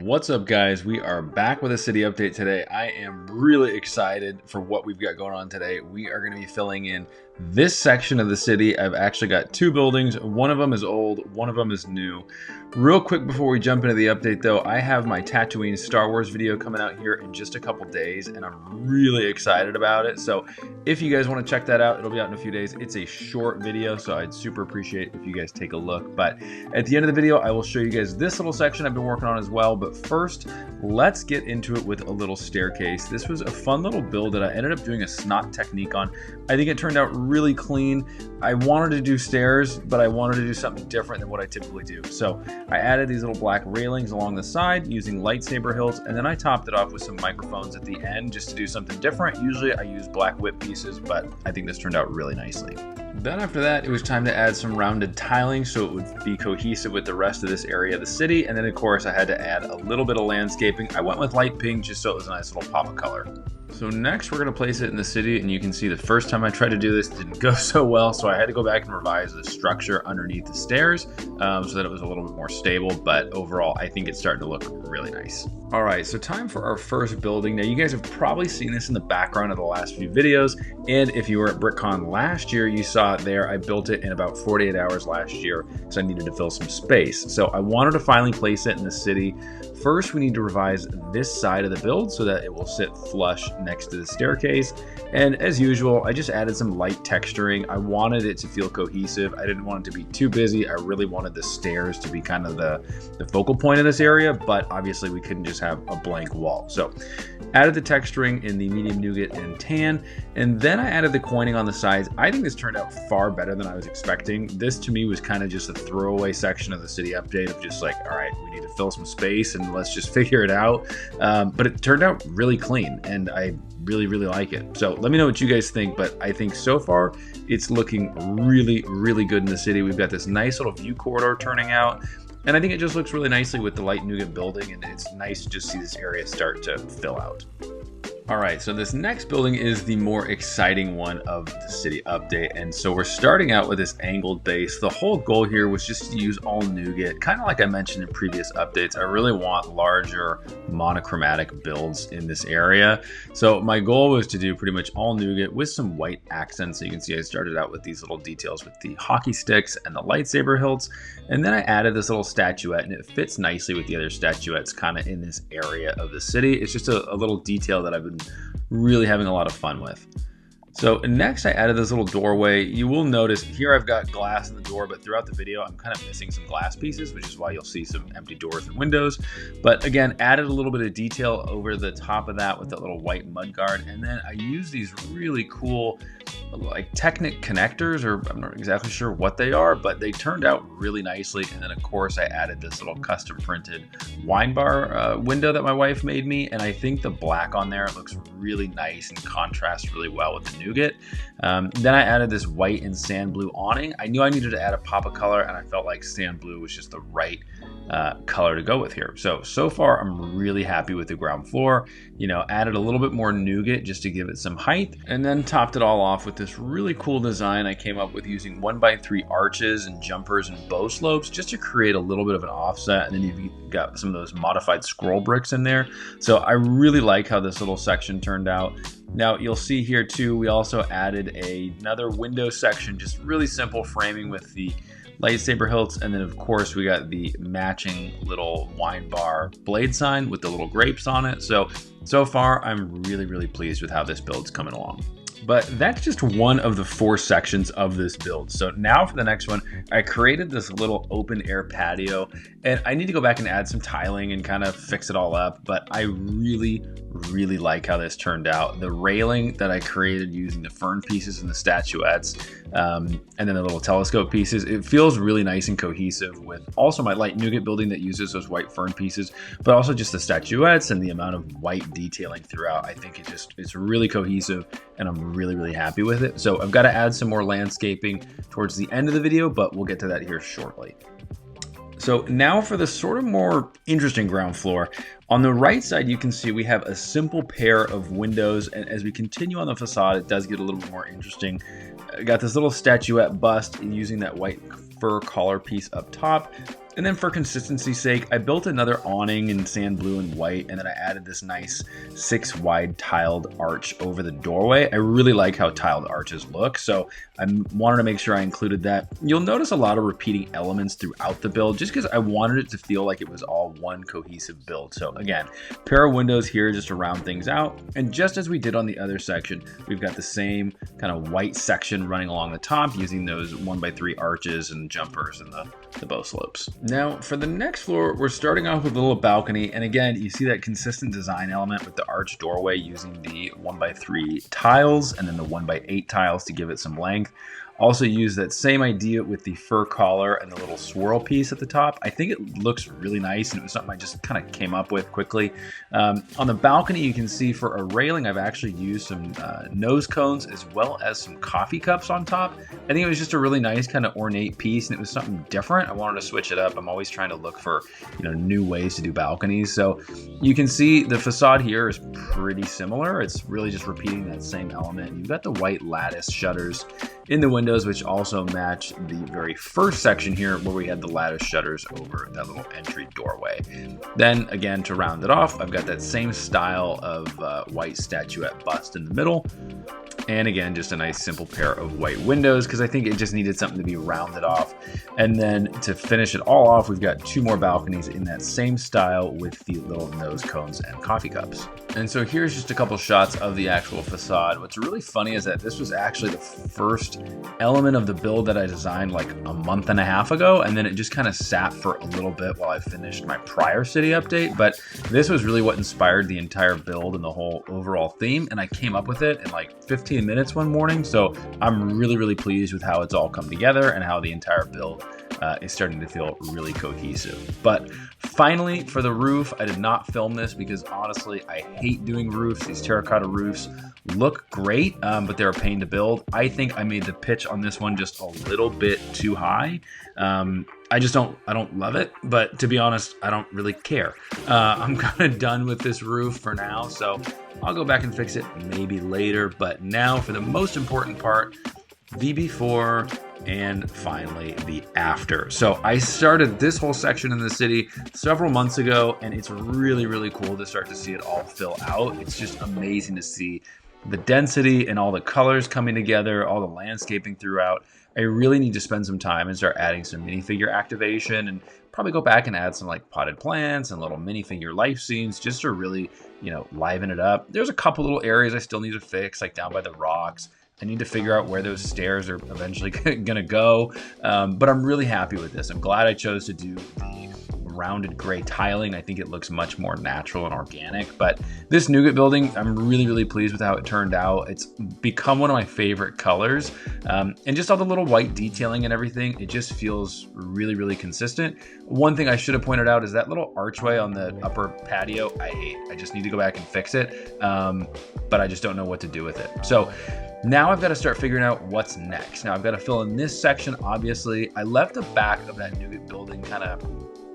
What's up, guys? We are back with a city update today. I am really excited for what we've got going on today. We are going to be filling in this section of the city. I've actually got two buildings. One of them is old, one of them is new. Real quick before we jump into the update though, I have my Tatooine Star Wars video coming out here in just a couple days and I'm really excited about it. So if you guys want to check that out, it'll be out in a few days. It's a short video, so I'd super appreciate if you guys take a look. But at the end of the video, I will show you guys this little section I've been working on as well. But first, let's get into it with a little staircase. This was a fun little build that I ended up doing a SNOT technique on. I think it turned out really clean. I wanted to do stairs, but I wanted to do something different than what I typically do. So I added these little black railings along the side using lightsaber hilts, and then I topped it off with some microphones at the end just to do something different. Usually I use black whip pieces, but I think this turned out really nicely. Then after that, it was time to add some rounded tiling so it would be cohesive with the rest of this area of the city. And then of course I had to add a little bit of landscaping. I went with light pink just so it was a nice little pop of color. So next we're going to place it in the city, and you can see the first time I tried to do this didn't go so well, so I had to go back and revise the structure underneath the stairs so that it was a little bit more stable, but overall I think it's starting to look really nice. Alright, so time for our first building. Now you guys have probably seen this in the background of the last few videos, and if you were at BrickCon last year, you saw it there. I built it in about 48 hours last year because I needed to fill some space. So I wanted to finally place it in the city. First, we need to revise this side of the build so that it will sit flush next to the staircase. And as usual, I just added some light texturing. I wanted it to feel cohesive. I didn't want it to be too busy. I really wanted the stairs to be kind of the focal point of this area, but obviously we couldn't just have a blank wall. So added the texturing in the medium nougat and tan, and then I added the coining on the sides. I think this turned out far better than I was expecting. This to me was kind of just a throwaway section of the city update of just like, all right, we need to fill some space and let's just figure it out. But it turned out really clean and I really like it. So let me know what you guys think, but I think so far it's looking really good in the city. We've got this nice little view corridor turning out, and I think it just looks really nicely with the light nougat building, and it's nice to just see this area start to fill out. Alright, so this next building is the more exciting one of the city update, and so we're starting out with this angled base. The whole goal here was just to use all nougat, kind of like I mentioned in previous updates. I really want larger monochromatic builds in this area, so my goal was to do pretty much all nougat with some white accents. So you can see I started out with these little details with the hockey sticks and the lightsaber hilts, and then I added this little statuette, and it fits nicely with the other statuettes kind of in this area of the city. It's just a little detail that I've been really having a lot of fun with. So next I added this little doorway. You will notice here I've got glass in the door, but throughout the video I'm kind of missing some glass pieces, which is why you'll see some empty doors and windows. But again, added a little bit of detail over the top of that with that little white mud guard. And then I used these really cool like Technic connectors, or I'm not exactly sure what they are, but they turned out really nicely. And then of course I added this little custom printed wine bar window that my wife made me, and I think the black on there looks really nice and contrasts really well with the nougat. Then I added this white and sand blue awning. I knew I needed to add a pop of color, and I felt like sand blue was just the right color to go with here. So far I'm really happy with the ground floor. You know, added a little bit more nougat just to give it some height, and then topped it all off with this really cool design I came up with using 1x3 arches and jumpers and bow slopes just to create a little bit of an offset. And then you've got some of those modified scroll bricks in there. So I really like how this little section turned out. Now you'll see here too, we also added another window section, just really simple framing with the lightsaber hilts, and then of course we got the matching little wine bar blade sign with the little grapes on it. So far I'm really pleased with how this build's coming along. But that's just one of the 4 sections of this build. So now for the next one, I created this little open air patio, and I need to go back and add some tiling and kind of fix it all up, but I really like how this turned out. The railing that I created using the fern pieces and the statuettes, and then the little telescope pieces, it feels really nice and cohesive with also my light nougat building that uses those white fern pieces, but also just the statuettes and the amount of white detailing throughout. I think it's really cohesive, and I'm really happy with it. So I've got to add some more landscaping towards the end of the video, but we'll get to that here shortly. So now for the sort of more interesting ground floor. On the right side, you can see we have a simple pair of windows, and as we continue on the facade, it does get a little bit more interesting. I got this little statuette bust using that white fur collar piece up top. And then for consistency's sake, I built another awning in sand blue and white, and then I added this nice 6 wide tiled arch over the doorway. I really like how tiled arches look, so I wanted to make sure I included that. You'll notice a lot of repeating elements throughout the build, just because I wanted it to feel like it was all one cohesive build. So again, pair of windows here just to round things out. And just as we did on the other section, we've got the same kind of white section running along the top using those 1x3 arches and jumpers and the bow slopes. Now for the next floor, we're starting off with a little balcony. And again, you see that consistent design element with the arched doorway using the 1x3 tiles and then the 1x8 tiles to give it some length. Also use that same idea with the fur collar and the little swirl piece at the top. I think it looks really nice, and it was something I just kind of came up with quickly. On the balcony, you can see for a railing, I've actually used some nose cones as well as some coffee cups on top. I think it was just a really nice kind of ornate piece, and it was something different. I wanted to switch it up. I'm always trying to look for, new ways to do balconies. So you can see the facade here is pretty similar. It's really just repeating that same element. You've got the white lattice shutters in the windows, which also match the very first section here where we had the lattice shutters over that little entry doorway. Then again, to round it off, I've got that same style of white statuette bust in the middle. And again, just a nice simple pair of white windows because I think it just needed something to be rounded off. And then to finish it all off, we've got 2 more balconies in that same style with the little nose cones and coffee cups. And so here's just a couple shots of the actual facade. What's really funny is that this was actually the first element of the build that I designed like a month and a half ago, and then it just kind of sat for a little bit while I finished my prior city update. But this was really what inspired the entire build and the whole overall theme, and I came up with it in like 15 minutes one morning. So I'm really pleased with how it's all come together and how the entire build is starting to feel really cohesive. But finally, for the roof, I did not film this because honestly, I hate doing roofs. These terracotta roofs look great, but they're a pain to build. I think I made the pitch on this one just a little bit too high. I don't love it, but to be honest, I don't really care. I'm kind of done with this roof for now, so I'll go back and fix it maybe later. But now for the most important part, the before and finally the after. So I started this whole section in the city several months ago, and it's really cool to start to see it all fill out. It's just amazing to see the density and all the colors coming together, all the landscaping throughout. I really need to spend some time and start adding some minifigure activation and probably go back and add some like potted plants and little minifigure life scenes just to really, liven it up. There's a couple little areas I still need to fix, like down by the rocks. I need to figure out where those stairs are eventually gonna go. But I'm really happy with this. I'm glad I chose to do the rounded gray tiling. I think it looks much more natural and organic. But this Nougat building, I'm really pleased with how it turned out. It's become one of my favorite colors. And just all the little white detailing and everything, it just feels really consistent. One thing I should have pointed out is that little archway on the upper patio, I hate. I just need to go back and fix it. But I just don't know what to do with it. So now I've got to start figuring out what's next. Now I've got to fill in this section, obviously. I left the back of that Nougat building kind of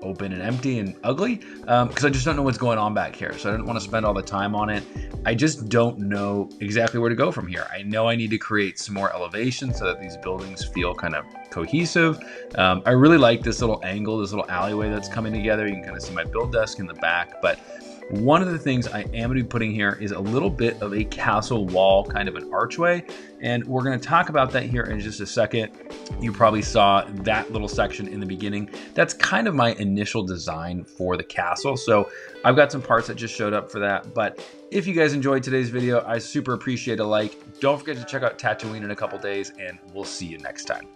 open and empty and ugly because I just don't know what's going on back here. So I didn't want to spend all the time on it. I just don't know exactly where to go from here. I know I need to create some more elevation so that these buildings feel kind of cohesive. I really like this little angle, this little alleyway that's coming together. You can kind of see my build desk in the back, but one of the things I am going to be putting here is a little bit of a castle wall, kind of an archway, and we're going to talk about that here in just a second. You probably saw that little section in the beginning. That's kind of my initial design for the castle, so I've got some parts that just showed up for that. But if you guys enjoyed today's video, I super appreciate a like. Don't forget to check out Tatooine in a couple days, and we'll see you next time.